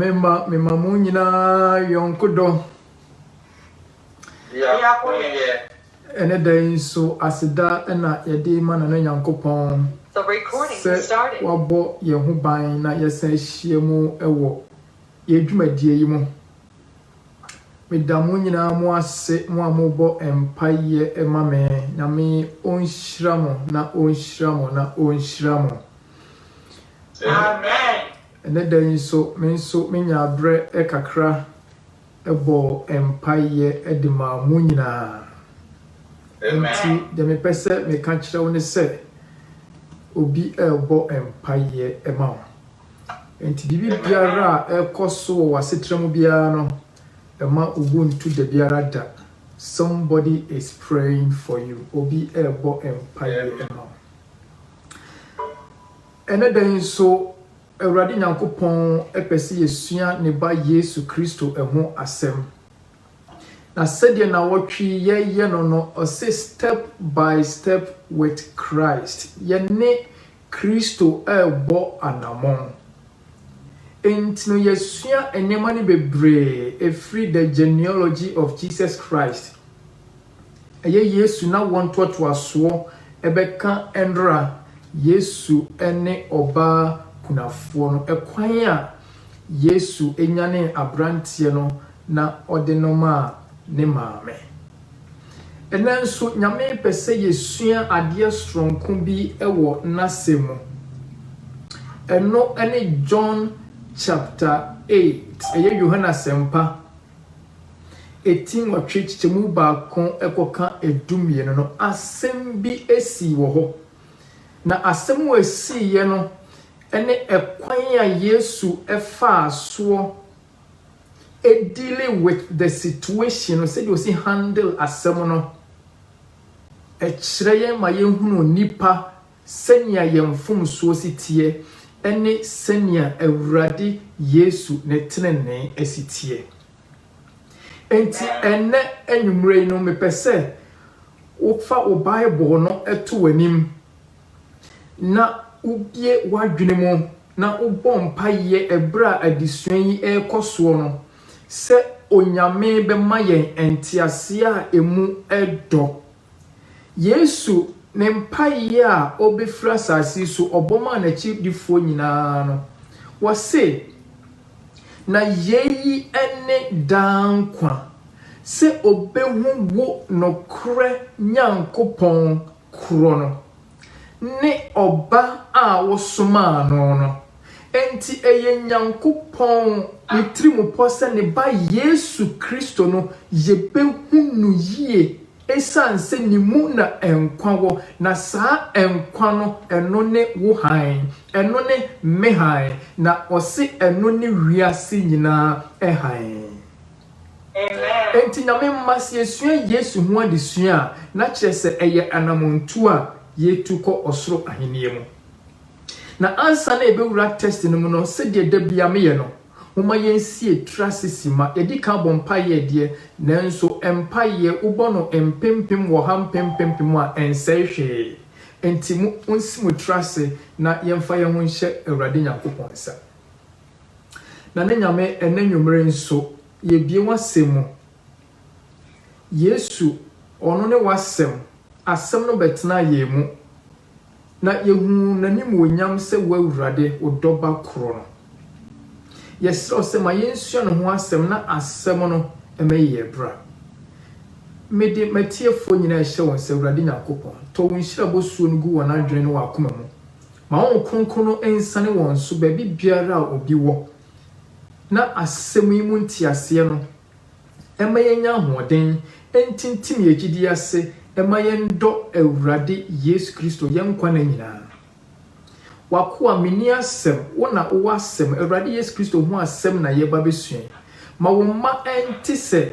Nyamemba memamu nyina yonkodo. Ene day so asida na yede ma na Nyankopon. The recording started. Wabo ye ho ban na yesa hyiemu ewo ye dwumadie yi mu. Medamu nyina mu ase mu amobo empaye emame nyame onhyiramo na onhyiramo na onhyiramo. Amen. Ene day so menya abre ekakra ebo empaye edima mu nyina. Amen. De me pese me ka kire wo ne se obi ebo empaye ema. Enti bibi biara ekoso wo asetremu biara no ema ubuntu de biara da. Somebody is praying for you. Obi ebo empaye ema. Ene den so Awurade Nyankopon epese yesua ne ba Yesu Kristo eho asem. Na said na wotwi ye no say step by step with Christ. Ye ne Kristo ebo anamon. Entino yesua enema ne bebre efri the genealogy of Jesus Christ. Eye Yesu na wonto to aso ebeka endra Yesu ene oba kunafo no ekwan a Yesu enyane abrantie no na odenoma ne maame. Enanso nyame pese yesua ade stronko bi ewo nasemu. Eno ene John chapter 8 eye Yohana sempa 18 watwe chichemu ba kon ekoka edumie no asem bi esi wo ho. Na asem wo esi ye no ene ekwan a Yesu efa aso dealing with the situation, said you see handle asemono. Echireye ma yehunu nipa senya yemfum so sitie ene senya Awurade Yesu ne tenene esitie. Enti ene enwumre no mepese wofa o Bible no eto wanim na ubie wadwene mu na ubompa ye ebra adisuan yi ekoso no se onyame be mayen entiase a emu edo Yesu ne mpaye a obefra sasi so oboma na chidifo nyina no wase na yeyi ene dankwa se obehu wo nokre Nyankopon kro no ne oba a wosoma no enti eye Nyankopon nitrimu posa ne ba Yesu Kristo no yebehunu yie esanse ni mu na enkwa wo na saa enkwa no eno ne wo han eno ne me han na ose eno ne wiase nyina han. Amen. Enti nyame mmase esua Yesu ho adesua na kire se eye anamontu a yetuko osoro ahenie mu. Na ansa na ebewura test no mu no se de dabia me ye no Uma yensie trasisima edika bompaye de nanso empaye ubono empempem wo ha mpempem a ensehwe enti mu onsimu trase na yemfa ye ho nhye Awurade Nyankopon sa na ne nyame enanwumre nso ye bie wasemu Yesu ono ne wasem asem no betena ye mu na yehu nanim wonyam se wa Awurade odoba kro no yes o se ma yensuo no ho asem na asem no emeye bra mede matiefo nyina ehye won se Awurade Nyankopon to wonhyira bosuo no gu wona adwene no wakoma mu ma won kronkron no ensane won so ba bi biara obi wo na asem yi mu ntiase no emeye nya hoden entintim yegidi ase emeye ndo Awurade Yesu Kristo yenkwa na nyina wakoa meni asem wona wo asem Awurade Yesu Kristo ho asem na yeba besuen ma wo ma enti se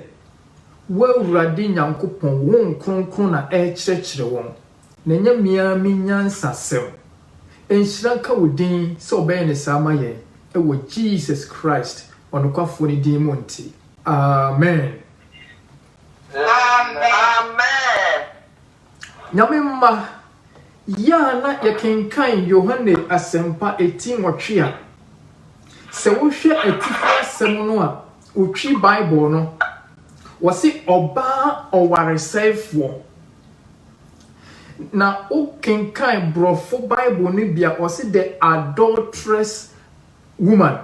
wo Awurade Nyankopon won kronkron na ekyerɛkyerɛ won na nya mia minyansa sem enhyira ka wodin se obey ne sama ye ewo Jesus Christ onokwafo ne din mu nti amen. Amen. Nyamemma ya na yekenkan Yohane asempa 18 wotwe a se wo hwe atifa asem no a otwi Bible no wo se oba owaresefo na okenkan brofo Bible ni bia wo se the adulterous woman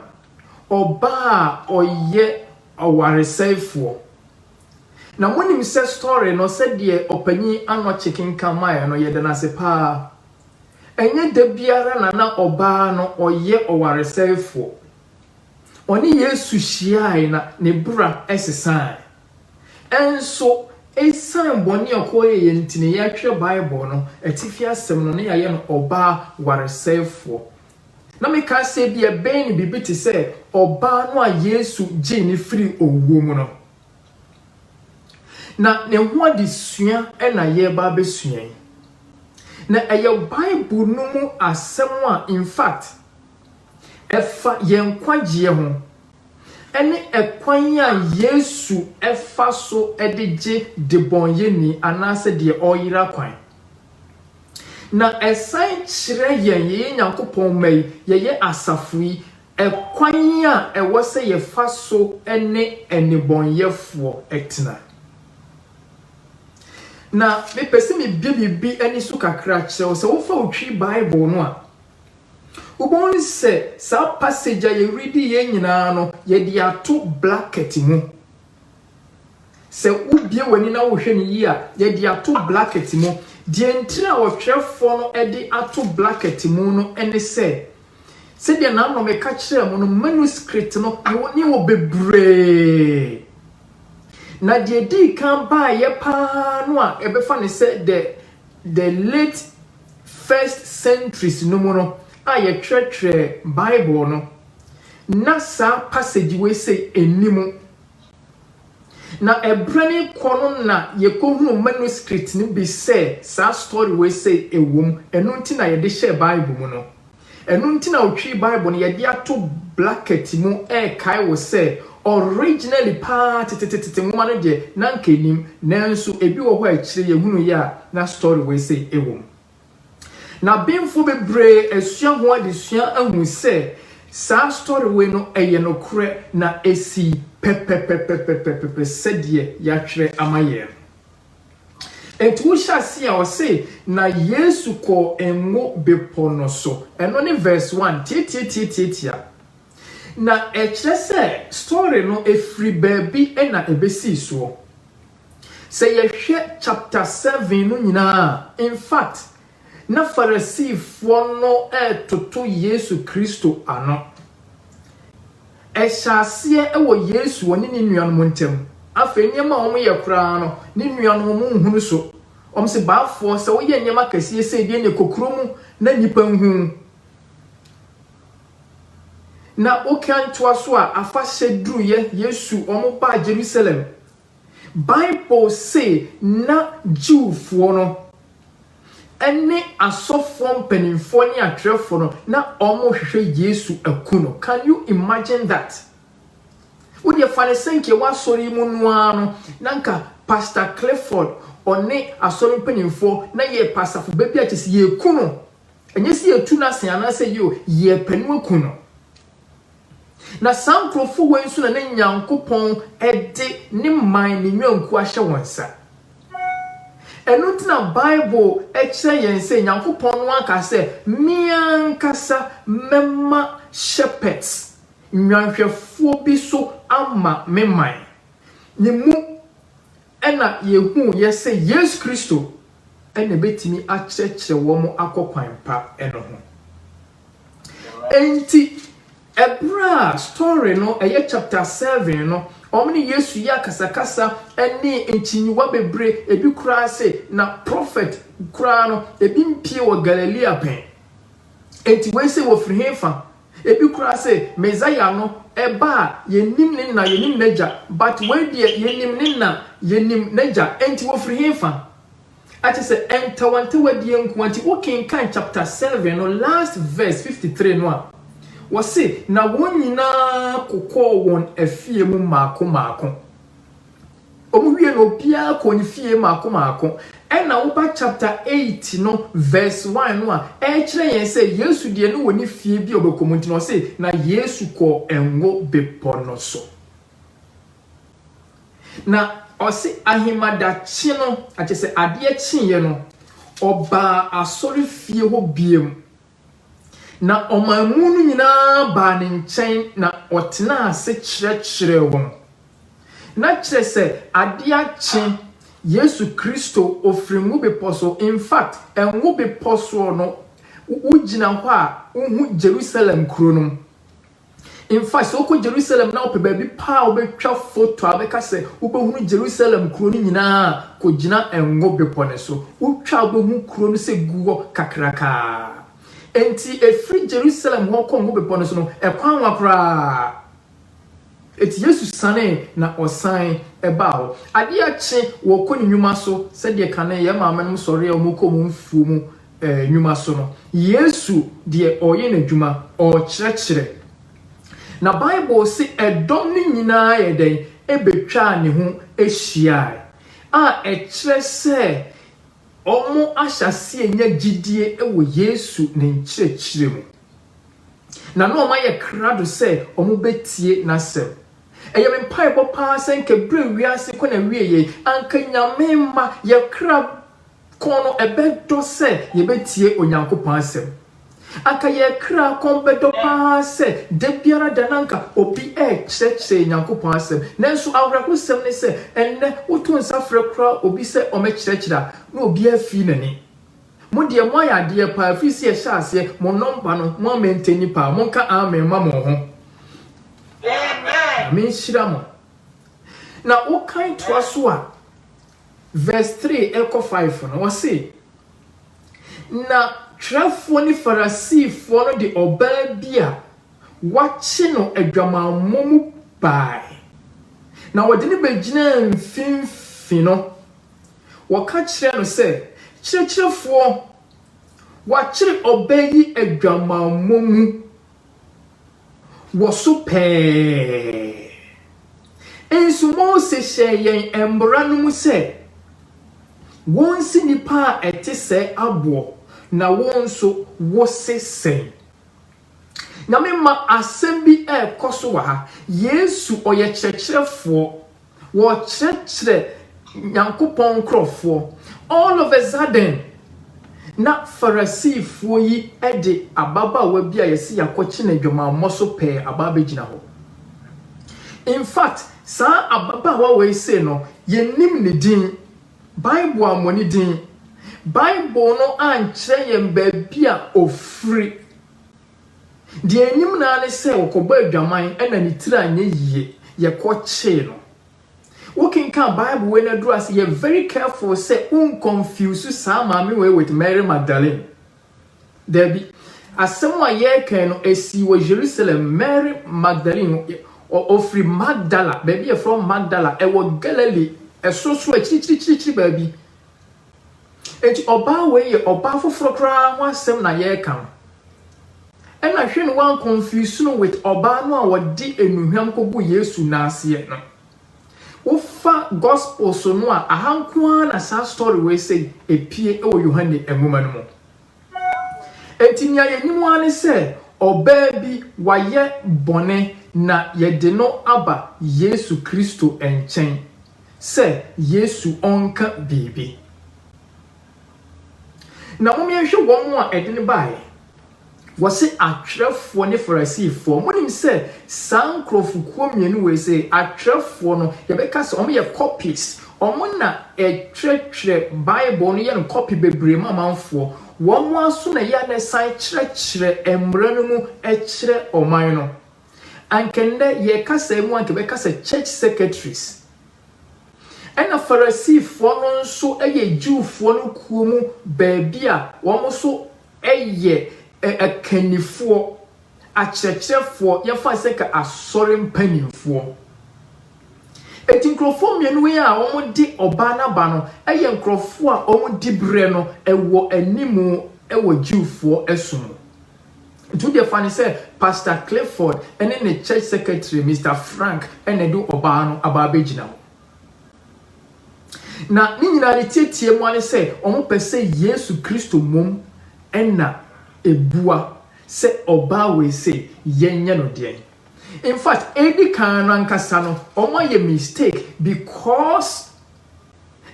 oba oye owaresefo na monim se story no se de opanyi ano chicken kamae no ye de na se pa enye de biara na oba no oye owaresefo oni Yesu hyiae na ne bra esesan enso esan boni okoye ntine ya twa Bible no atifi asem no ne ya ye no oba waresefo na me ka se bia ben bibi ti se oba no a Yesu gye ne free owo mu no na ne ho adesua na ye ba besua na eye Bible no mu asem a in fact efa yen kwagye ho ene ekwan a Yesu efa so edegye de bonye ni anase de oyira kwan na esan kire yen Nyankopɔn mai ye asafui ekwan a ewo se ye fa so ene enibonyefo etna na me pese me bibi ani so kakra kire se wo fa otwi Bible no a ubon se sa passage ye read ye nyina no ye de ato bracket mu se ubie wani na wo hwe ni yi a ye de ato bracket mu de entira wo hwefo no e de ato bracket mu no ene se de na no me ka kire mu no manuscript no ni wo bebre na de di kan ba ye pa no a e be fa ne se the late first centuries no mu no aye twetwe Bible no na sa passage we say enimu na ebrani kono na ye kohunu manuscript ni bi say sa story we say ewom enu nti na ye de share Bible mu no enu nti na otwi Bible no ye de ato bracket mu kai wo say originally part nwoma no de na nkenim nanso ebi wo ho a kire ye hunu ya na story we say ewom na bimfo bebre esua ho adesua ahu se sa story we no eye no kre na esi pepepepepepepe sedie ya twere amaye etu hyasia o se na Yesu ko enwo bepono so eno ne verse 1 tietia na ekire se story no efri baby na ebesi so se ye hwe chapter 7 no nyina in fact na Pharisee-fo no toto Yesu Kristo ano ehyasie ewo Yesu woni ne nuanom ntem afa nyema omo ye kura no ne nuanom mu nhunu so omse baafo se wo ye nyema kasie se de ne kokromu na nipa nhu na okantoa so a afa hyedru ye Yesu omo ba Jerusalem Bible say na Jewfo no ene asofo mpanimfo ni atwerefo no na omo hwehwe Yesu akuno. Can you imagine that? Udi fanesenke wa sori mu no nanka Pastor Clifford one asori mpanimfo na ye pasafo bebi atisi ye kuno enye si etu na se anase ye panu akuno na sankrofo wensu na Nyankopɔn ede ne man ni nwanku ahye wonsa Enutina Bible ekire yen se Nyankopɔn no aka se miankasa mema shepherds nwanhwefo bi so ama meman ni mu ena yehu ye se Yesu Kristo ena betimi akyekire wo mo akokwan pa eno ho enti ebra story no eye chapter 7 no omni Yesu ya kasakasa eni enchinyiwa bebre ebi kura se na prophet kura no ebi mpie wo Galilea pen enti we se wo frihefa ebi kura se Messiah no eba yenim ne na yenim naja but we die yenim ne na yenim naja enti wo frihefa ati se entawante wadie nkuanti wo kan chapter 7 no last verse 53 no wose na wonyina kokọ won afie mu maako omuwie no pia ko ni fie maako na woba chapter 8 no verse 1 no a kire yen say Yesu de no woni fie bi obekomunti no say na Yesu ko engo bepo no so na osi ahimada chi no ache say ade chi ye no oba asori fie ho biem na omamu no nyina ba ne nchen na otena ase kire won na kire say ade achi Yesu Kristo ofringu beposo. In fact, engu beposo no ujina kwa uhu Jerusalem kronum. In fact, so ko Jerusalem na ope baby pa obetwa photo abeka se ubehunu Jerusalem kronu nyina ko gina engu bepone so. Utwa obehu kronu se gugo kakraka. Enti efri Jerusalem ho ko engu bepone so no ekwan wakra. Eti Yesu sane na osan ebao ade ache wo ko nyuma so se de kane ye maamenum sori e omoko mu mfu mu nyuma so no Yesu de oye na djuma o kire na Bible se edom ni nyina ye den ebetwa ne ho ehia a kire se omo ahyase enya gidie ewo Yesu ne nkire mu na no ma ye krado se omo betie na se eyem mpaibo pa senke bre wiase ko na wieye anka nyame ma ye kra kono ebedo se ye betie onyankopon asem anka ye kra kon bedo pa se de biara dananka obi kire nyankopon asem nanso awrako sem ne se enne wotu nsafre kra obi se o me kire na obi afi nani mo de mo ya de pa afisi e sha ase mo nomba no mo maintain pa mo nka amen ma mo ho Amen. Shiramo. Na o kind to aswa verse 3 echo 5 no say na trafo ni Pharisee fo no de oba bia wachi no adwamamomu bai na wode ne begina mfimfi no waka kire no say kirefo wachire oba yi adwamamomu woso pe ensu Mose hyeyen embra no mu se wonsi nipa etese abo na wonso wosese na mema asem ekoso wa ha Yesu oye kyerkyerefo wo kyerkyere Nyankopon krofo all of a sudden na Pharisee fo yi ede ababa wa bia yesi yakochi na dwoma moso pe ababa gina ho. In fact sa ababa wa we say no yenim ne din Bible amoni din Bible no ankyere yem ba bia ofri de enim na ne se okoba adwaman ena ni tira anye yie yekochi no working can Bible when address you're very careful say confuse some mami way with Mary Magdalene. There be as someone ye can esi wo Jerusalem Mary Magdalene or free Magdala baby from Magdala e wo Galilee e so chi baby. Enti oba we ye oba foforo kra ho asem na ye kan. E na hwe no one confuse no with oba no a wodi enuhwam kogu Yesu na ase no. Ufa gospel so no a ahanko na sa story we say epie ewo Yohane enwoma no mo etinya yenyim ane se oba bi waye bone na yede no aba Yesu Kristo enchen se Yesu onka bibi na momyehwe won a edene bae wose atwerefo ne Pharisee monim se sankrofo mienu we say atwerefo no yebeka se omo ye copies omo na etwetwe Bible no ye no copy bebre mamanfo womo aso na ya na sai kyerɛkyerɛ emra no mu ekyerɛ oman no ankende ye kasa mu anke be kasa church secretaries ena Pharisee no nso eye Jewfo no kuo mu baabia womo so eye akanifo akyerɛkyerɛfo yɛfa sɛ ka asɔre mpanimfo eti nkrofo mienu we a wɔn di oba na ba no ɛyɛ nkrofo a wɔn di bre no ɛwɔ animu ɛwɔ Jewfo ɛsom to the funny say Pastor Clifford and then the church secretary Mr. Frank and they do oba no aba abegina ho na ni nyina le tietie mu ane se omo pese Yesu Kristo mom enna ebua se oba we se yenye no den. In fact, edi kan rankasa no omo ye mistake because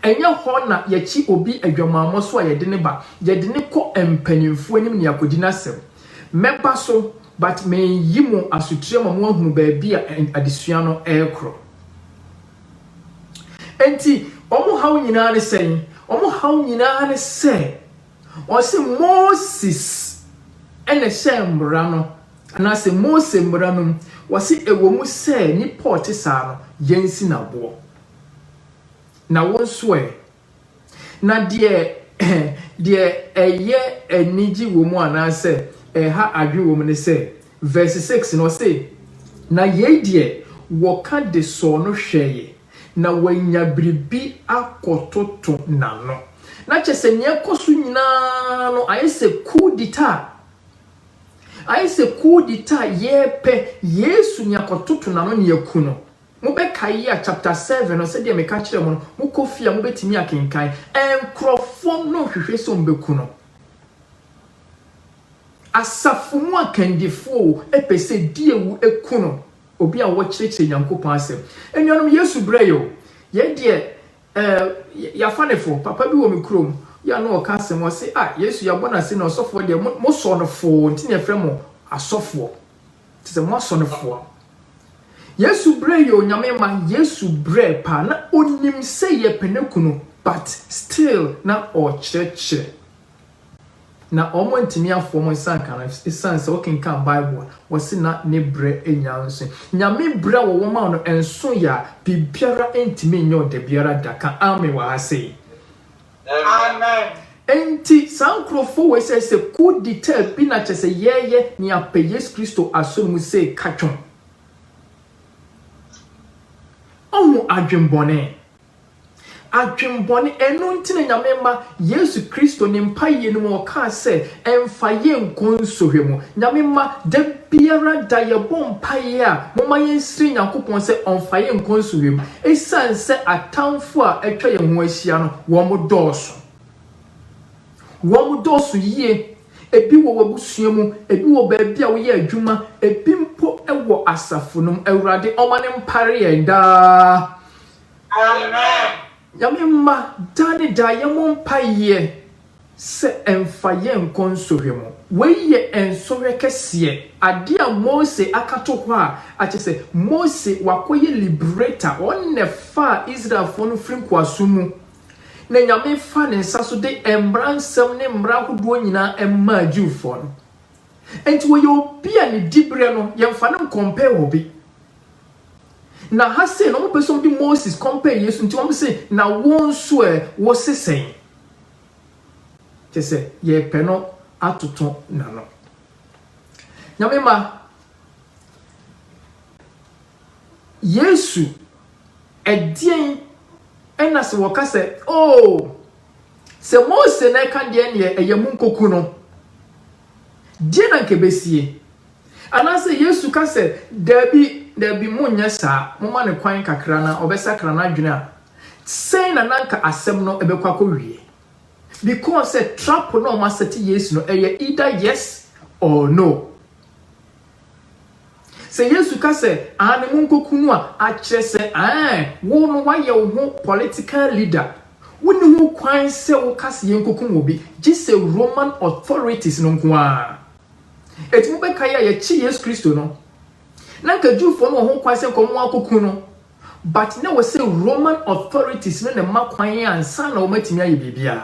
enya ho na ye chi obi adwamamo so a ye de ne ba ye de ne ko empanimfo anim ne yakodi nasem meba so but me yimo asutire mo ahunu ba bia adesua no ekro enti omo haw nyina ne sen omo haw nyina ne se o se Moses ene shembra no ana se Moses mbra no wasi ewo mu se ni port sa no yensi na bo na wonso na de eye eniji wo mu ana se ha adwe wo mu ne se verse 6 no say na ye de wo ka de so no hweye na wanya bribi akototo nano na chese ne koso nyina no ayese coup d'etat yepe Yesu nya kototo nano ne yakuno Mubekaya chapter 7 no said me ka kire mo no mukofia mubetimi akenkan enkrofo no hwehwe so mbeku no asafu mu akandifo epese diewu ekuno obi a wo kirekire Nyankopon asem enuanom Yesu breyo ye de ya fanefo papa bi wo me krom ya no o ka asem wo se Yesu ya bona se na osofo de mo so no fo ntine frɛ mo asofo tse mo so no fo Yesu bre yo nyame ma Yesu bre pa na onim se ye penekuno but still na o church na omo ntimi afo mo sanka na sense o kan Bible wose na ne bre enya nso nyame bre wo ma no enso ya bibiara ntimi nyo de biara daka amen wa ase Amen. Enti sankrofo we se coup d'etat bi na chese yeye ni ape Yesu Kristo asonu se katwon omo adwembone enu ntine nyamemma Yesu Kristo ni mpaye no mo ka se emfaye nkonsohwe mu nyamemma da biara da ye bom mpaye a mo maye nsiri Nyankopon se onfaye nkonsohwe mu esanse atamfo a etwa ye ho ahia no wo mo doso yie ebi wo wabusua mu ebi wo baabia wo ye adwuma ebi mpo ewo asafonum awurade omane mpare yenda Amen. Yamemma dane da yemompaye se emfaye nkonsohwe mu weye ensohwe kese ade a Mose akato ho a akese Mose wakoye liberator onne fa Israel fonu frinku asumu na nyame fa ne nsaso de embransem ne mra hodo nyina emma Jewfo no enti wo yo bia ne dibre no yemfa no compare obi na hase no person di Moses compare Yesu nti won say na won so wo sesen kese ye peno atoto na no nyame ma Yesu edien ena se woka se se Mose na ka de ne eyemu nkoku no die na nkebesie anase Yesu ka se dabi munya sa moma ne kwan kakra na obesakra na adwene a sei na nanka asem no ebekwa kowie because a trap no ma seti Yesu no either yes or no se Yesu ka se ane munkoku no a kire se wo no waye wo ho political leader woni ho kwan se wo kase yenkoku mo bi gise Roman authorities no nko a etimu bekaya ye chi Yesu Kristo no nanka Jewfo no ho kwan se komo akoku no but na we say Roman authorities no ne makwan ansa na wo matimi aye bibia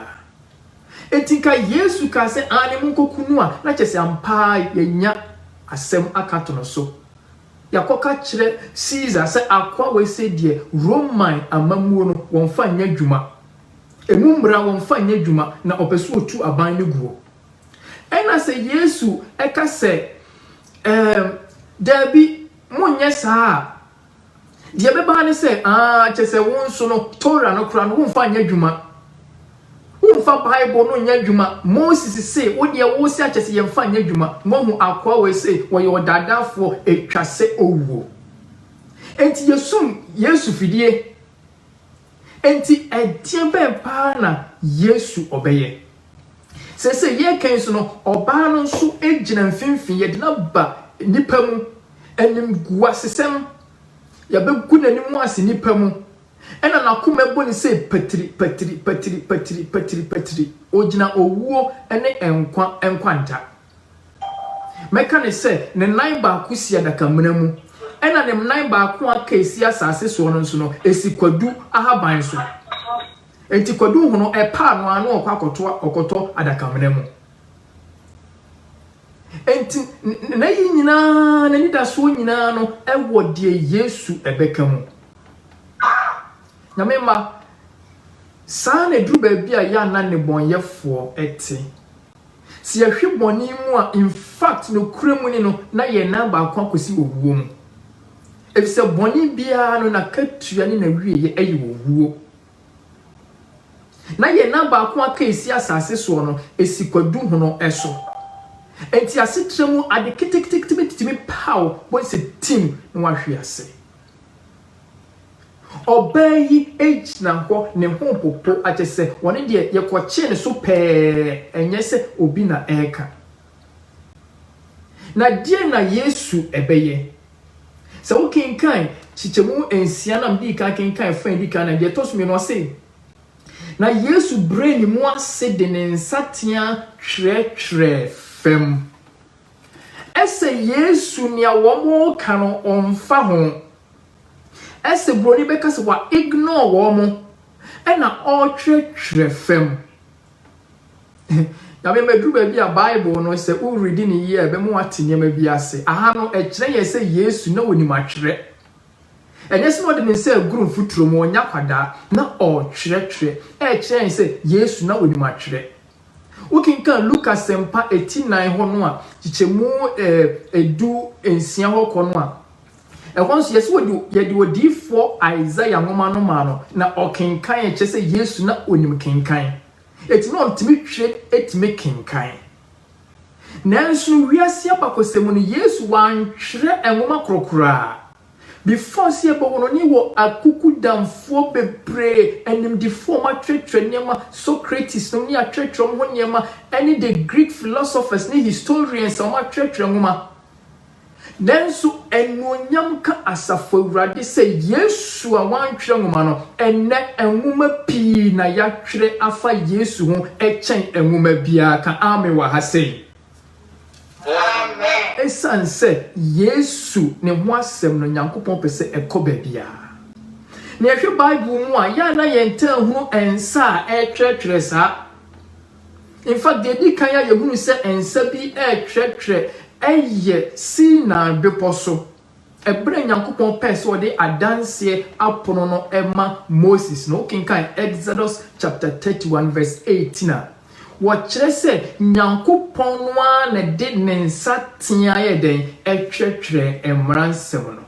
etinka Yesu ka se ane munkoku no a na chese ampa yenya asem akato no so yakoka kire Caesar se akwa we say de Roman amamuo no wonfa nya dwuma emumbra wonfa nya dwuma na opeso otu aban ne guo ena se Yesu eka se dabi munye saa die beba ne se chese wonso no Torah no kra no wonfa nya dwuma wonfa Bible no nya dwuma Moses se wo de wo se chese yemfa nya dwuma mohu akwa we se wo ye odadafo etwase owo enti Yesu fidie enti edie ben pa na Yesu obeye se ye kan so no oba no so egina mfimfin ye de na ba nipa mu enim guasesem ya begu nanimu ase nipa mu ena nakoma boni se patri ogina owuo ene enkwanta meka ne se ne nan ba akusia daka mnamu ena ne nan ba aku aka esi asase so no nso no esikwadu ahaban so enti kwadu hu no epa no anu okoto adaka mnamu enti na yi nyina na ni da so nyina no ewo de Yesu ebeka mu na mema saa na duru ba bia ya na ne bonyefo ete si ahwe boni mu a in fact no kuremu ni no na ye na ba kwa kosi owuo mu efise boni bia no na katua ni na wie ye ayi owuo na ye na ba kwa ka esi asase so no esikwadu hu no eso enti asetremu ade kitikitimi pow bo se team no wahwe ase obayi age na ho ne ho popo atese woni de ye koche ne so pe enye se obi na eka na die na Yesu ebeye se wo kinkan chichemu ensia na mdi ka kinkan friend di kan na de tosumi no se na Yesu brain mu ase de ne nsatia tre fem ese Yesu ni awomo kano onfa ho ese broni beka se wa ignore wo mo ena all tre fem ya me medru ba bia Bible no se u read ni ye be mo atenye ma bi ase aha no e kire ye se Yesu na woni matwere enye se no de ne se guru futuro mo onya kwada na all tre e kire se Yesu na woni matwere ukinka Lucas sempa 89 ho no a chichemu edu ensia ho ko no a ehonso yes wodi for Isaiah ngoma no ma no na okinkan e chese Yesu na onim kinkan eti no ntimi twe etimi kinkan nanso wiase abakosemu no Yesu wan twere engoma krokra before see ebo ni wo akuku damfo bebre enim di form atwetwe niema Socrates no ni atwetwe ho niema any the Greek philosophers ni historians o atwetwe ngoma nanso enonyam ka asafo Awurade se Yesu a wantwere ngoma no enne engoma pi na ya twere afa Yesu ho echen engoma bia ka ame wa hasei amen esanse Yesu ne ho asem no Nyankopon pese ekoba bia na ehwe Bible mu a ya na yenta hu ensa etwetwere sa in fact the kan ya yehunu se ensa bi etwetwere eye si na beposo ebre Nyankopon pese ode adanse apono no ema Moses no kinkan Exodus chapter 31 verse 18 wɔkyerɛ sɛ Nyankopɔn no a na de ne nsa tea yɛ den etwetwere emransem no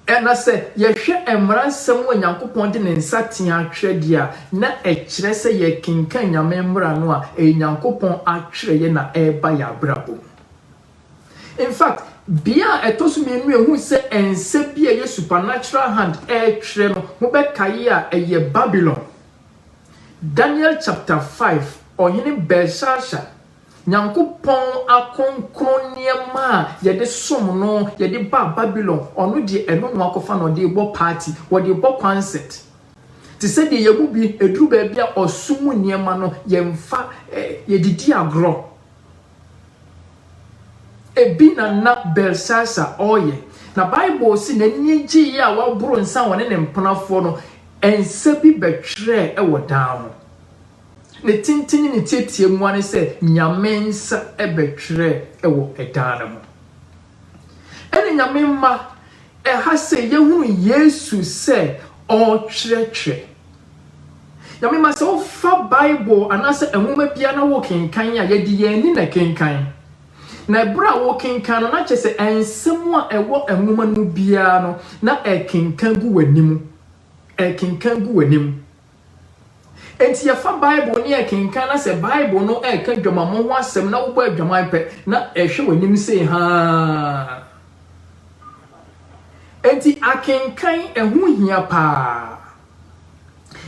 ɛna sɛ yɛhwɛ emransem wɔ Nyankopɔn de ne nsa tea twere dia na ɛkyerɛ sɛ yɛ kinkan Nyame mmra no a Nyankopɔn atwere yɛ na ɛba yɛ abrabo in fact bia etosu menu ehu se ense bia ye supernatural hand twere no mo be kaye a eye Babylon Daniel chapter 5 oyene Belshazzar Nyankopon akonkron niema ye de som no ye de ba Babylon onu de eno no akofa no de bo party wo de bo concert ti se de ye mu bi eduru ba bia osumu niema no ye mfa ye didi agro ebi na Belshazzar oye na Bible si na nyigi ya wa buru nsa wone ne mpenafo no ense bi betwere e wodan ne tintini ne tietie mu ane se Nyame nsa e betwere e wo edan mo ene Nyame ma e ha se yehunu Yesu se o twere Nyame ma se o fa Bible anase enwoma bia na wo kenkan a ye di ye ni na kenkan na bra wo kenkan no na kyese ensem a ewo enwoma no bia no na ekenkan gu wanim enti ya fa Bible ni ekenkan na se Bible no eka dwamamo ho asem na wo ba dwaman pe na ehwe wanim sei ha enti akenkan ehu hia pa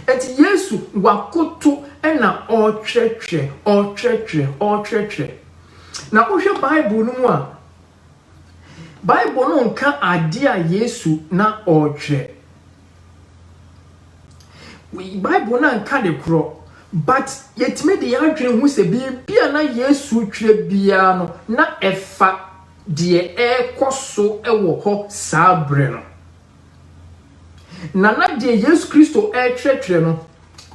enti Yesu wakoto ena otwetwe na ohwe Bible no mu a Bible no nka ade a Yesu na otwe Bible na nka de kro but yetime de adwene hu se bia na Yesu twe bia no na efa de ekoso ewo ho sabre no na de Yesu Kristo twetwe no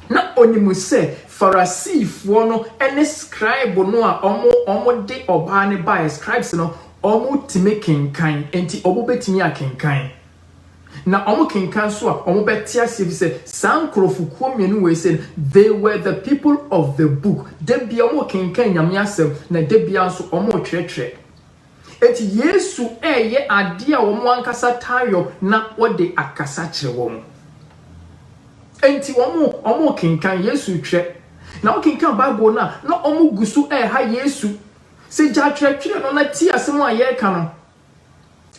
na onimu se Pharisee-fo no ene scribe no a omo de oba ne by scribes no omo time kenkan enti obo betimi akenkan na omo kenkan so a omo beti ase se sankrofo mienu we say they were the people of the book de bia omo kenkan nyame asem na de bia so omo twetwe enti Yesu eye ade a omo ankasa tayo na wode akasa kire womo enti omo kenkan Yesu twe na kenkan Bible na omo gusu ha Yesu se ja twetwe no na ti asem a ye ka no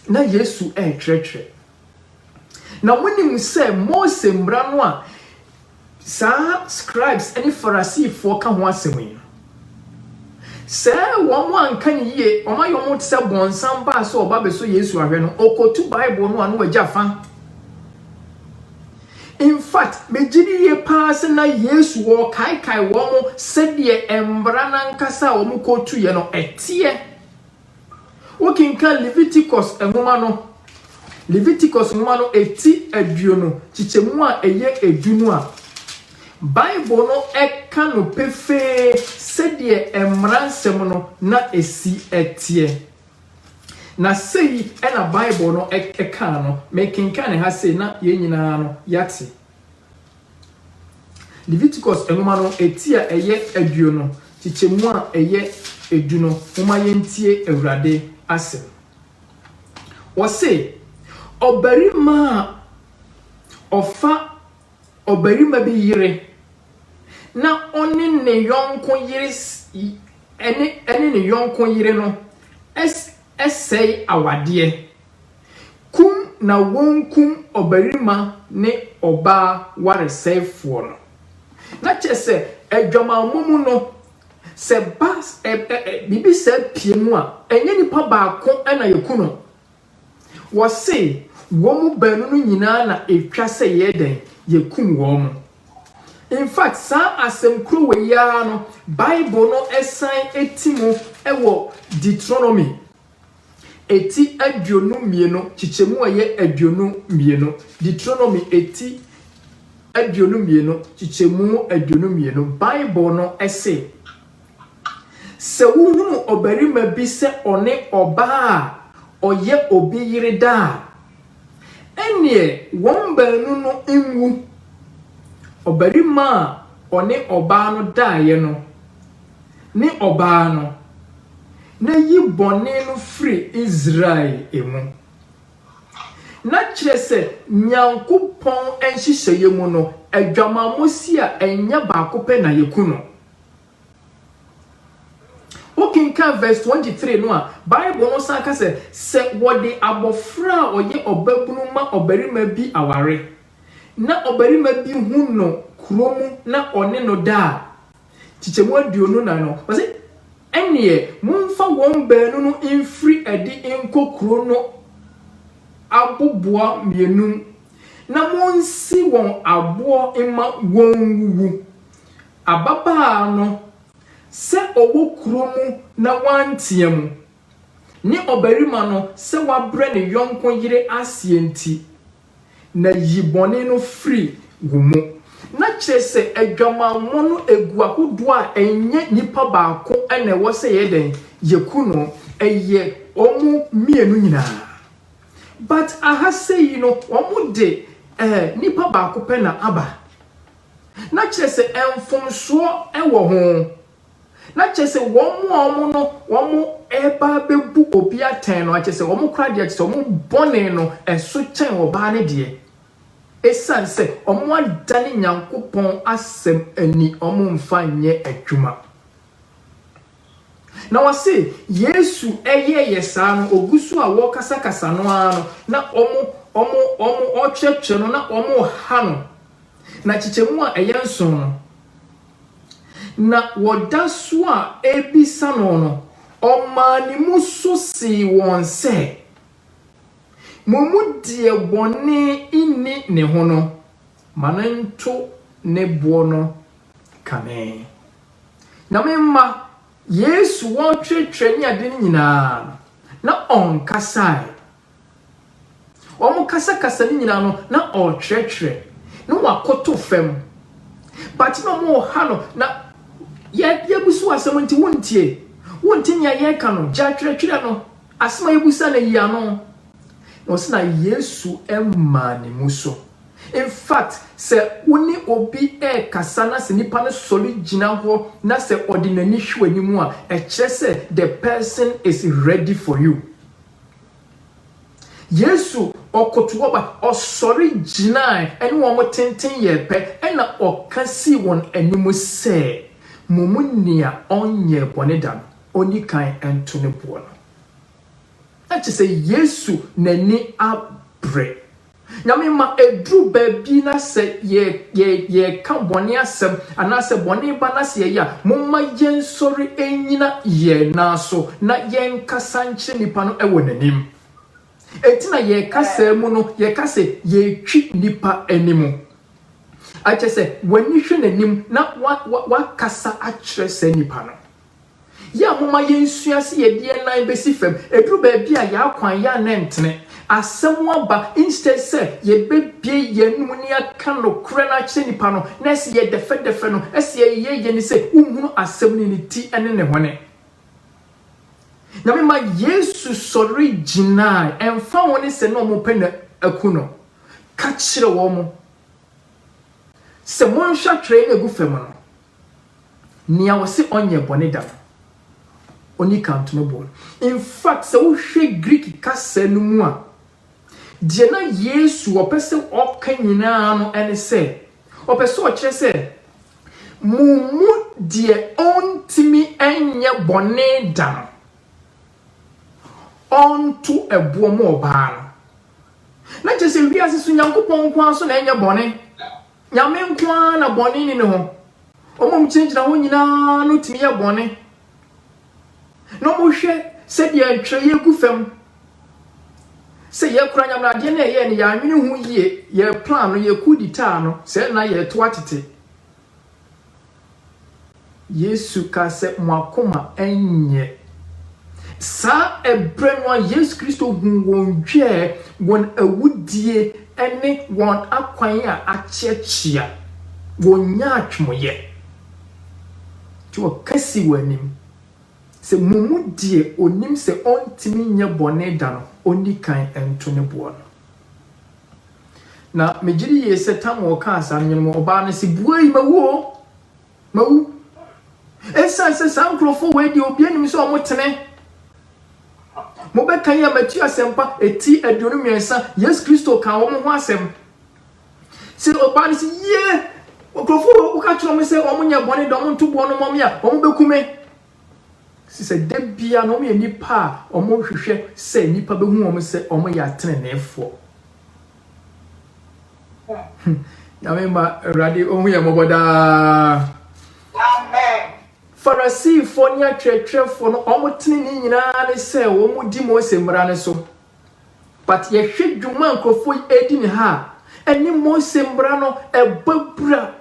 na Yesu twetwe na wonim se Mose mbra no a sa scribes any Pharisee fo ka ho asem yi se wo mo anka ni ye o ma yo mo tse bonsam ba so oba be so Yesu ahwe no okotu Bible no anu wagya fa. In fact mejiri ye pass na Yesu wo kai wo mo se de embra na nkasa wo mo kotu ye no etie wo kinka Leviticus enhoma no Leviticus no eti aduono chichemu a eye edunu a Bible no eka no pefe sedie emransem no na esi etie na sei ena Bible no eka no mekinka ne ha sei na ye nyina no yate Leviticus enhoma no eti a eye aduono chichemu a eye eduno homa yentie Awurade asem wo sei obarima ofa obarima bi yire na oni ne yonko yire ene ne yonko yire no essay awade kum na wonkum obarima ne oba waresefo no na chese adwamamumu no se bas bibi se piemu a enye nipa baako na yekuno wo se womu banu no nyina na etwa se yeden yekum womu. In fact sa asem kro we ya no Bible no esan etimu ewo Deuteronomy eti aduonu mieno chichemu aye aduonu mieno Deuteronomy eti aduonu mieno chichemu aduonu mieno Bible no ese se wuhunu obarima bi se one oba oye obi yire da enie won banu no enwu obarima one oba no da ye no ni oba no na yi bone no free Israel emu na kyerese Nyankopon enhyehyeye mu no adwamamosi a enya baakope na yekuno. Okinka verse 23 no a Bible no san ka se wode abofra oye obabunu ma obarima bi aware na obarima bi hu no kromu na one no da chichemu aduonu na no wase enie mumfa won baanu no infri edi inkokro no aboboa mienum na monsi won abo ima won wuwu ababa no se owo kromu na wantiam ni obarima no se wabre ne yonko yire asienti na yibone no free gumu na chese adwamammo no egu ahodo a enye nipa baako ene wo se yeden yekuno eye omu mienu nyina but aha say no omu de nipa baako pe na aba na chese enfomso ewo ho na chese womu no womu eba bebu obi aten no chese womu krade chese womu bone no enso chen oba ne de esan se omu adane Nyankopon asem ani omu mfa nye adwuma na wase Yesu eye yesa no ogusu a wo kasa no ano na omo church no na omo ha no na chichemu a eyenso no na woda so a ebisa no omani muso si won se momu die bone inni ne ho no manento ne bo no kame na memma Yesu won twetwe ni ade nyina na onkasai omo kasa ni nyina no na otwetwe no wakoto fam but no mo ha no na ye busu asem nti wontie nya ye ka no ja twetwe no asema ye busa na yi ano no se na Yesu emani muso. In fact, se uni obi kasa na se nipa no soli gina ho na se ordinary hwe nimu a kire se the person is ready for you. Yesu okoto oba osori gina eni wo motenten ye pe ena okasi won animu se mumunia onye boneda oni kan entune bo no. Ati se Yesu nani abre nyame ma edru baby na se ye ka bone asem ana se bone ba na se ya momma yen sori enyina ye na so na yen kasa nche nipa no ewo nanim etina ye kasa mu no ye kase ye twi nipa animu ache se wani hwe nanim na wa kasa akire se nipa no ya momma yen suase ye die nan besi fam edru baby a ya kwan ya na ntene asem aba instead say ye bebie yenum ni aka no kure na kire nipa no na se ye defe no ese ye ni se unhunu asem ni ti ene ne hone na me ma Yesu sori gina emfa woni se no mo pena aku no ka kire wo mo se mo nhwa kire na gu fam no nia wo se onye bone da oni count no ball. In fact se wo hwe Greek kasa no mu a die na Yesu opese okanyina no ene se opese o kire se mumu die ontimi enye bone da onto ebo mo oba na je se wi asesu nyankopon kwa so na enye bone nyame nkwa na bone ni ne ho omom chinjira ho nyina no timi ye bone no mo hwe se die antwe ye gu fam se ye kura nyamna de na ye ne ya nwene hu yie ye plan no ye kudita no se na ye to atete Yesu ka se mwakoma enye sa ebrenwa Yesu Kristo won hwe won awudie ene won akwan a achiachia won nya atwomoye to kasi wanim se mumu die onim se ontimi nya bone da no oni kan ento ne bo no na mejiri ye se tamo ka asa nyem oba na se buai mawu esa se sankrofo we di obi anim se omotene mo be kan ya matu asempa eti aduonu miensa Yesu Kristo kan wo ho asem se oba ni se ye okrofo wo ka tro mo se omonya bone do mo ntu bo no mom ya omo bekume se debia no me nipa omo hwehwe se nipa be hu omo se omo ya tenenefo ya memba radi omo ya moboda Amen. Pharisee for nya twetwefo no omo tene ni nyina ne se omo di Mose mra ne so but ye hwe dwuma nkofo edi ne ha eni Mose mra no ebabura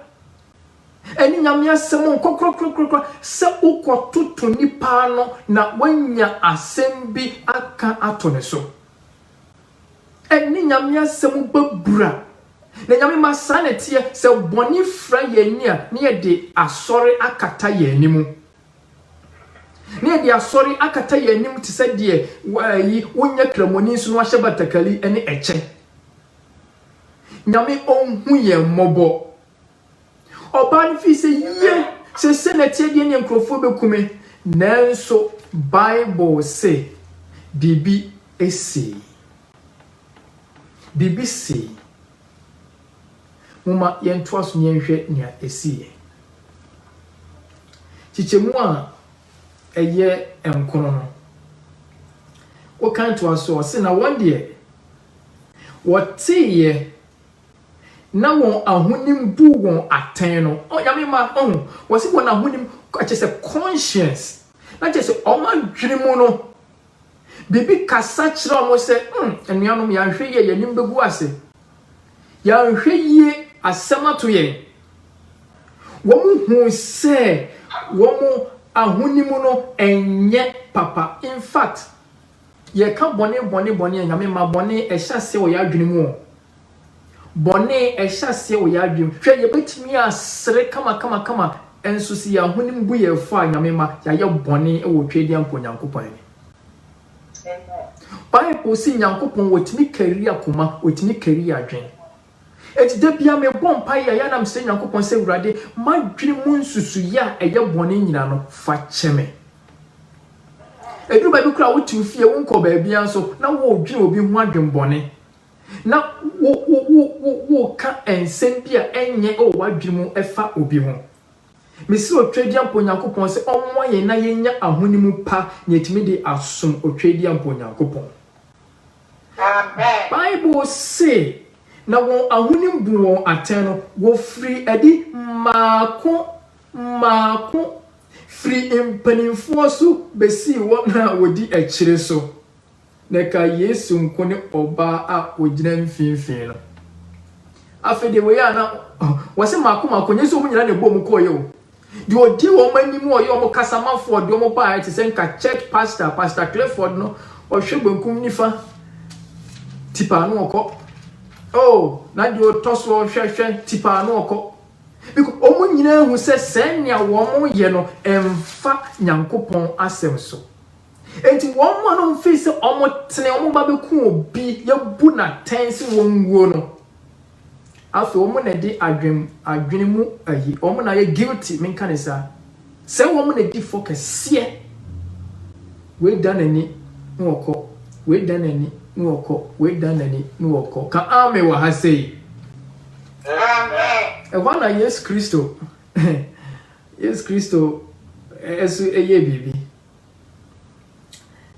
eni nyame asem kokrokrokrokro se ukototo nipa no na wanya asem bi aka ato ne so eni nyame asem babura na nyame masane tie se boni fra yeni a ne de asori akata yenimu ne de asori akata yenimu ti se de yi wonya kramoni so no ahye batakali ene eche nyame onhu ye mobo oban fi se ye se senate de ne nkrofo bekume nanso Bible say bibi esi bibi si muma yentoa so nyenhwe nia esiye chichemu a eye enkono no o kan to aso se na one day wɔteyɛ na wɔn ahonim bu wɔn atɛn no ɔnyame ma wɔsi wɔn ahonim kyɛ sɛ conscience na kyɛ sɛ ɔmo adwene mu no bibi kasa kyerɛ ɔmo sɛ anuanom yɛanhwɛ yie yɛnim bɛgu ase yɛanhwɛ yie asɛm ato yɛn wɔn hu sɛ wɔn ahonim no ɛnyɛ papa. In fact yɛka bɔne nyame ma bɔne ɛhyɛ aseɛ wɔ yɛadwene mu bɔne ɛhyɛ aseɛ wɔ yɛadwene mu hwɛ yɛbɛtumi asere kama ɛnso si yɛahonim bu yɛ fa nyame ma yɛayɛ bɔne wɔ twɛdi ampo nyankopɔn ani Bible si nyankopɔn wɔtumi kari akoma wɔtumi kari adwene eti da bia me bɔ mpa ya nam sɛ nyankopɔn sɛ Awurade madwene mu nsusuye a ɛyɛ bɔne nyina no fa kyɛme eduru ba bi kura wotu fie wonkɔ ba bia nso na wo dwene obi ho adwen bɔne na wo ka ensɛm bi a ɛnyɛ o wadwene mu ɛfa obi ho mesi otwedi ampo nyankopɔn sɛ ɔmmo yɛ na yɛnya ahonimu pa na yɛtumi de asom otwedi ampo nyankopɔn amen Bible say na wɔn ahonim bu wɔn atɛn no wɔfiri adi maako firi mpanimfoɔ so besi wɔn a wɔdi akyire so na ka Yesu nko ne ɔbaa a ogyina mfimfini no afede wɔ ya na wɔse maako nye so wɔn nyina na bɔ mu kɔɔ yɛ o de odi wɔn anim ɔyɛ wɔn kasamafoɔ de wɔn baa te sɛ nka church pastor Clifford no ɔhwɛ bankum nifa tipa no ɔkɔ na de otoso hwehwe tipa no ɔkɔ because omo nyina hu sɛ sɛnea wɔn yɛ no ɛmfa nyankopɔn asɛm so enti wɔn mo no mfi sɛ ɔmo tene ɔmo ba beku obi yɛbu na tense wɔn wuo no afi wɔn na de adwene mu ayi wɔn na yɛ guilty menka ne sa sɛ wɔn na di focus we da nani no ɔkɔ we da nani no ɔkɔ we da nani no ɔkɔ ka ame wa ha sei amen e wana Yesu Kristo esu eye bibi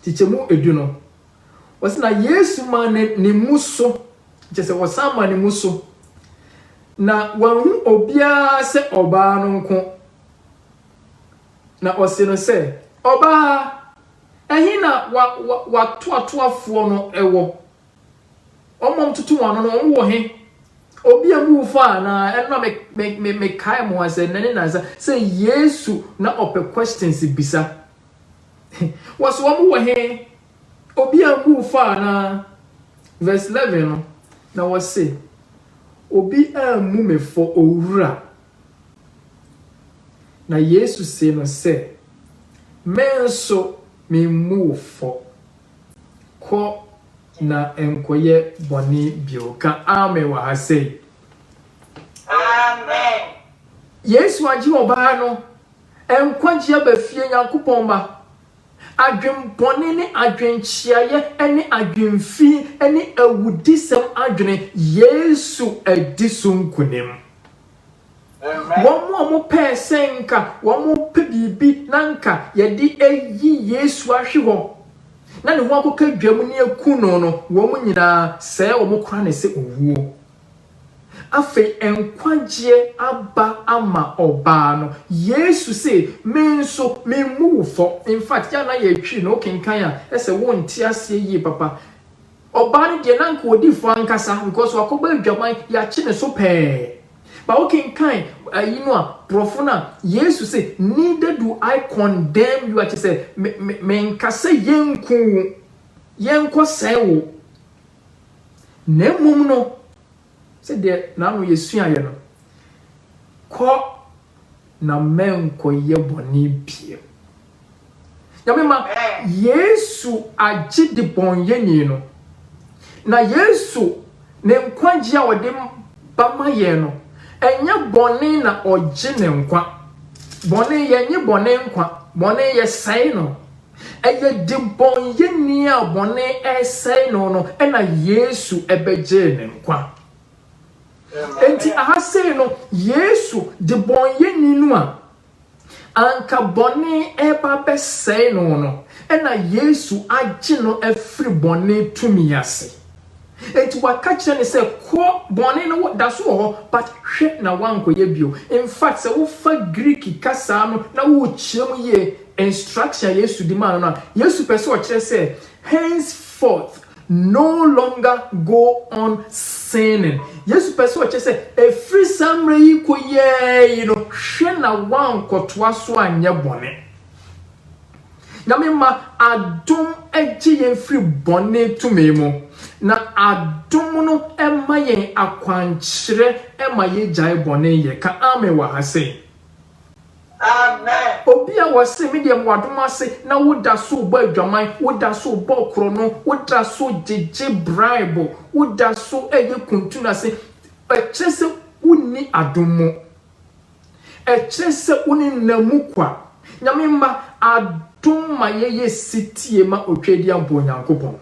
tichemu edu no wasina Yesu ma ne muso jese wasama ne muso na wanhu obia se oba no nko na ose no se oba ehina wa toatoafoɔ no ɛwɔ ɔmom tutu wano no ɔwɔ he obi amu fa na ɛna me kai mo ase nane na sɛ Yesu na ɔpɛ questions bisa was wɔn wɔ he obi amu fa na verse 11 no na wɔse obi amu me fo owura na Yesu se no sɛ menso me move for ko na enkoye boni bioka amen wa say amen Yesu agi oba no enkwaji abafie nyankopon ba adwen boni ne adwen chiaye ene adwenfi ene awudisem adwene Yesu adisum kunim wɔn mo pɛ senka wɔn mo pɛ bibi nanka yɛde ayi Yesu ahwe hɔ na ne ho akɔka dwam ne aku no wɔn nyinaa sɛ wɔn kora ne sɛ owuo afei enkwagye aba ama ɔbaa no Yesu sɛ menso memmu fɔ in fact ya na yɛtwi no kenkan a ɛsɛ wɔn nti aseɛ yie papa ɔbaa no deɛ nanka odi fo ankasa because wakɔba dwaman yɛakye ne so pɛɛ but okay kind profuna Yesu say neither do I condemn you at say men kase yenko sewo na mum no say de na no Yesu aye no ko na men ko ye boni bie yamema Yesu agi de bonye ni no na Yesu ne nkwagye a wode bama ye no enye bone na oje ne nkwa bone yenye bone nkwa bone ye sai no eye de bonye ni a bone esai no na Yesu ebeje ne nkwa enti ahase no Yesu de bonye ni no a anka bone eba be sai no na Yesu agi no afri bone tumi ase Enti waka ne say ko bone no da so ho but hwe na wankoye bio. In fact say wo fa Greek kasa no na wo chiam ye instruction Yesu di man no Yesu pese o kire say henceforth no longer go on sinning. Yesu pese o kire say every samre yi koye hwe na wankotoa so anya bone. Na mema adom eje yen free bone to memo. Na adom no ema yen akwankyere ema ye jai bone ye ka ame wa hase. Amen. Obi a wase medium wadom ase na woda so bo adwaman, woda so bo kro no, woda so jeje bribe, woda so eye kuntuna se echese uni adomo. Echese uni namukwa. Nyame mma adom ma ye sitie ma otwedi ambo Nyankopon.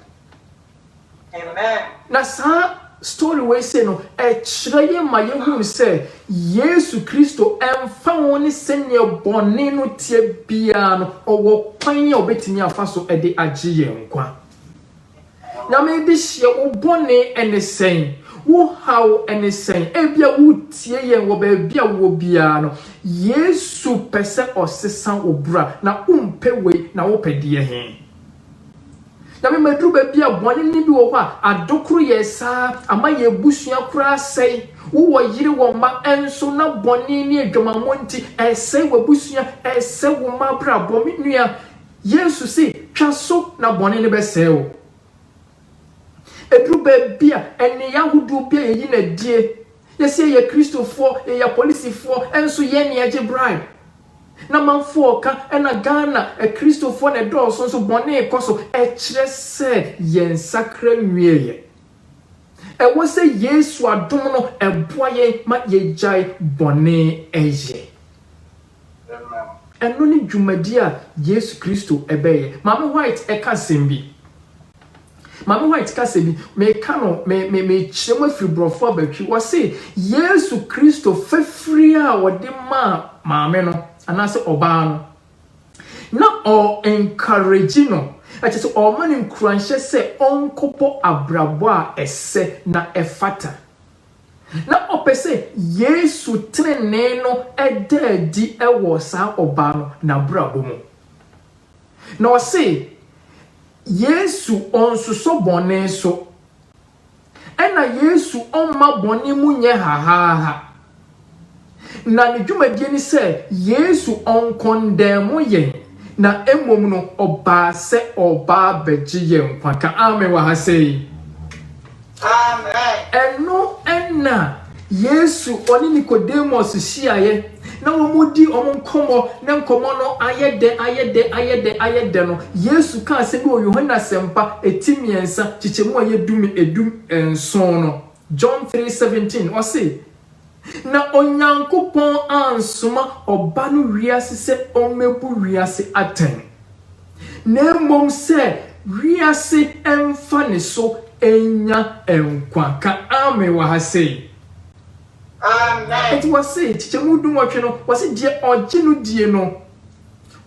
Amen. Na sa story we say no echire ma ye hu se Yesu Kristo emfa woni sene bone no tie bia no owo kwan ya obetimi afaso ede agye nkwa. Na me de hye wo bone ene sen wo how ene sen ebia wo tie ye wo ba bia wo bia no Yesu pese osesan obura na umpe we na wo pede he. Na me madru ba bia bone ni bi wo ho adokuru yesa ama ye busua kura sei wo yire wo ma enso na bone ni adwamamonti esei wo busua esei wo ma bra bo me nua Yesu si twaso na bone ni be sei wo edru ba bia ene yahudu bia yi na die yesi ye Kristofo ye policefo enso ye ne age bribe na manfo ka ena Ghana Kristofo na do so bone ekoso kire se yen sakra nwieye wo se Yesu adom no eboa ye ma ye jai bone eje. Eno ni dwumadi a Yesu Kristo ebeye. Mama White eka sembi. Mama White ka sembi me ka no me chirema firi brofo abatwi wo se Yesu Kristo fafiri a wode ma maame no anase oba no na o encourage no achese o mani nkranhye se onkopo abrabo a ese na efata na opese Yesu trene no edadi ewo sa oba no na brabo mu na o se Yesu onsuso bone so ena Yesu omma bone mu nye ha na ne dwumadie ni se Yesu onkondemu yen na emom no oba se oba beji yen kwa ka amen wa ha sei. Amen. Eno enna Yesu oni Nicodemus hyiaye na womudi omonkomo na nkomo no ayede no Yesu ka se bi o Yohana sempa etimiensa chichemu ayedum edum enson no John 3:17 o se na Onyankopon ansoma oba no wiase se omebu wiase aten na mom se wiase emfa ne so enya enkwa ka ame wa ha sei. Amen. Eti wase chichemu dum otwe no wase die ogye no die no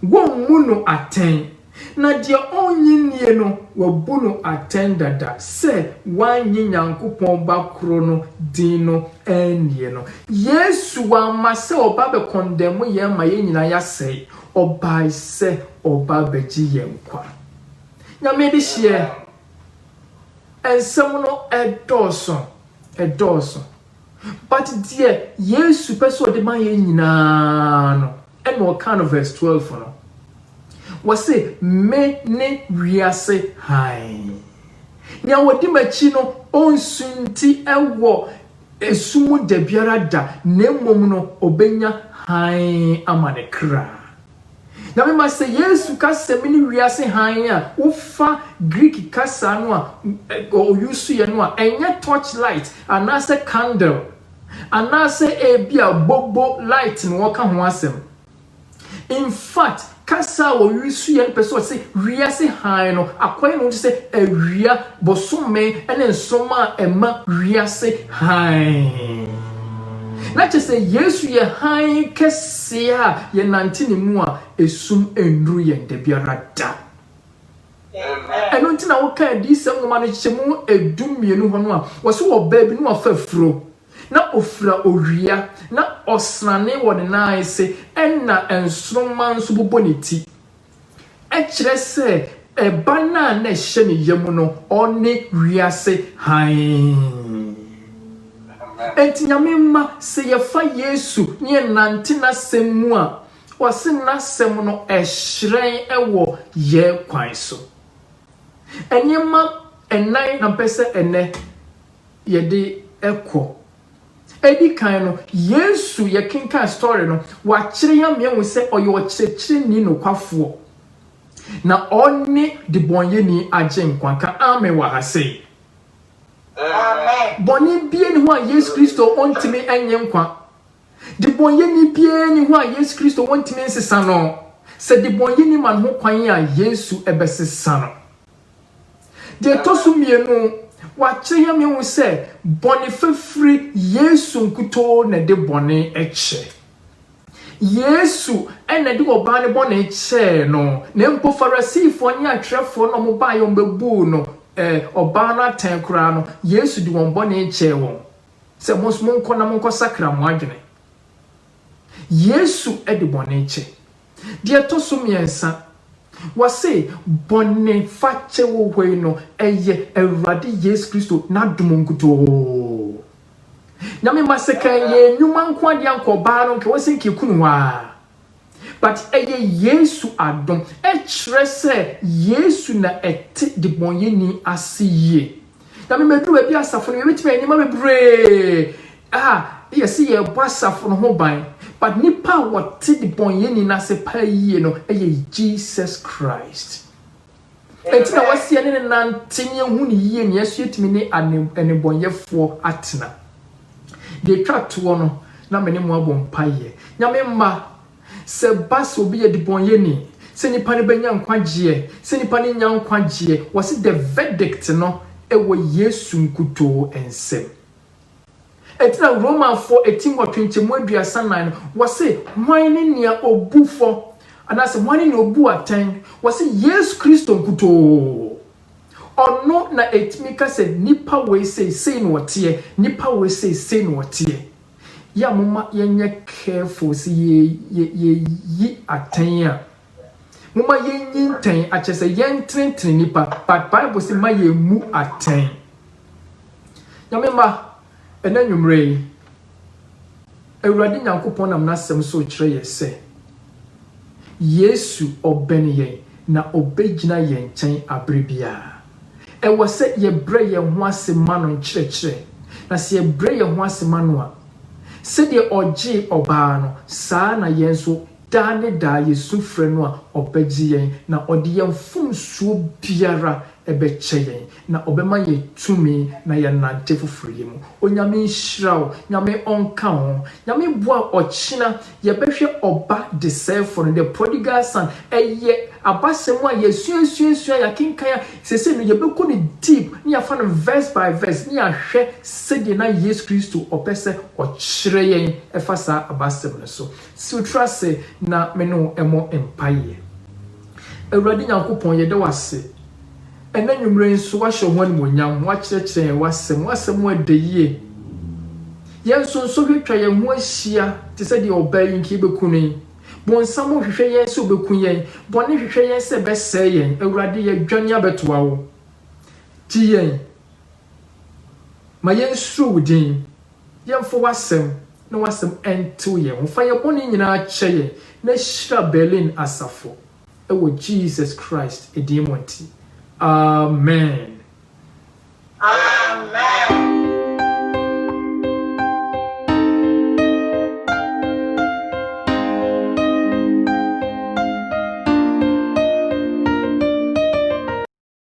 wonmu no aten na die onyinie no wabu no aten dada se wanyi Nyankopon ba kro no din no enie no Yesu wa mase oba be condemn ye ma ye nyina ya sei oba se oba beji ye nkwa nyame de hye ensem no edoso but dear Yesu person de ma ye nyina no and what kind of verse 12 no wase me ne wiase hai nya wodi machi no onsunti ewo esumu de biara da na mmom no obenya hai amane kra na me ma se Yesu ka se me ne wiase hai a ufa Greek kasa no a o use ye no a enye torchlight anase candle anase ebia bobo light no waka ho asem. In fact kasa wo use ye person say wiase hai no akwai no say awia bosome ene nsoma ema wiase hai na che say Yesu ye hai kese a ye nante ne mu a esum enru ye de biara da. eno nti na wo ka di sem ngoma no kyemu edumienu ho no a wo so wo ba bi no afa furo na ofura owia na osrane wo ne na ese enna ensroma nso boboneti ekire se eba na hye ne yemu no one wiase han enti nyame ma se ye fa Yesu ne nante na semu a wase na sem no ehyiren ewo ye kwan so enyema enai na pese ene ye de ekọ edi kan no Yesu ye kenka story no wa kire ya me se oye o kire ni no kwafo na oni de bonye ni agye nkwanka amen wa hase amen boni bie ni ho a Yesu Kristo ontimi enye nkwa de bonye ni bie ni ho a Yesu Kristo ontimi nsesa no se de bonye ni man ho kwan a Yesu ebesesa no de tosumienu wa kire ya me se boni fefri Yesu nkuto na de boni eche Yesu ene de oba ne boni eche no na mpo Farisifo nya atwerefo no mo ba yo mbebu no oba na tan kura no Yesu de won boni eche won se mosmo nko na monko sakra mo adwene Yesu e de boni eche de tosumiensa wase boni fache wo hwe no eye Awurade Yesu Kristo na dumonkuto nyame maseka ye nyuma nko ade anko ba no nke wose nke kunwa but eye Yesu adom e kire se Yesu na ete de bonye ni asiye nyame medu ba bi asafo no betime anyima bebre yes ye bo asafo no ho ban but nipa wote de bonye ni na se pa yie no eye Jesus Christ enti na wase ne nantene hu ni yie ne yesu etimi ni anebonyefo atena de twato no na mene mo abom paye nyame mma se bas obi ye de bonye ni se nipa ne benya nkwagye se nipa ne nya nkwagye wase the verdict no ewo Yesu nkuto ensem etina Roman 4:18-29 wase hwan ne nia obufo anase hwan ne obu atan wase Yesu Kristo nkuto ono na etmika se nipa we say no wote nipa we say no wote ya mama yenye careful si ye yi atan a mama yenyi ntan achese yentrentren nipa but Bible say ma ye mu atan nyamema enanwumre Awurade Nyankopon nam nasem so kire ye se Yesu obene yen na obegina yen nchen abrebia ewo se ye bre ye ho asema no nkyerɛkyerɛ na se ye bre ye ho asema no a se de oje oba no saa na yen so da ne da Yesu frɛ no a obegye yen na ode yen fumsuo biara ebeche yen na obema ye tumi na ye nante foforo mu onyame nhyirawo nyame onka ho nyame boa ochina ye behwe oba de self no the prodigal son eye abasem a ye suensuensua ya kinkaya sese no ye beku ni deep ni afa no verse by verse ni ahwe sede na Yesu Kristo opese ochire yen efasa abasem no so sutrase na meno emo empaye Awurade Nyankopon ye de wase enanwumre nso wa hye ho animonyam wa kyerɛkyerɛ wasem adeyie yenso nso hwetwa ye ho ahia te sɛ de obayi nki bekunu bonsam hwehwɛ yen se obekun yen bone hwehwɛ yen se bɛsɛ yen Awurade ye dwane abetoa wo ti yen ma yen suru wudin yen fo wasem na wasem ento yen wo fa ye bone nyina kyɛ yen na hyira Berlin asafo ewo Jesus Christ edimonti Amen.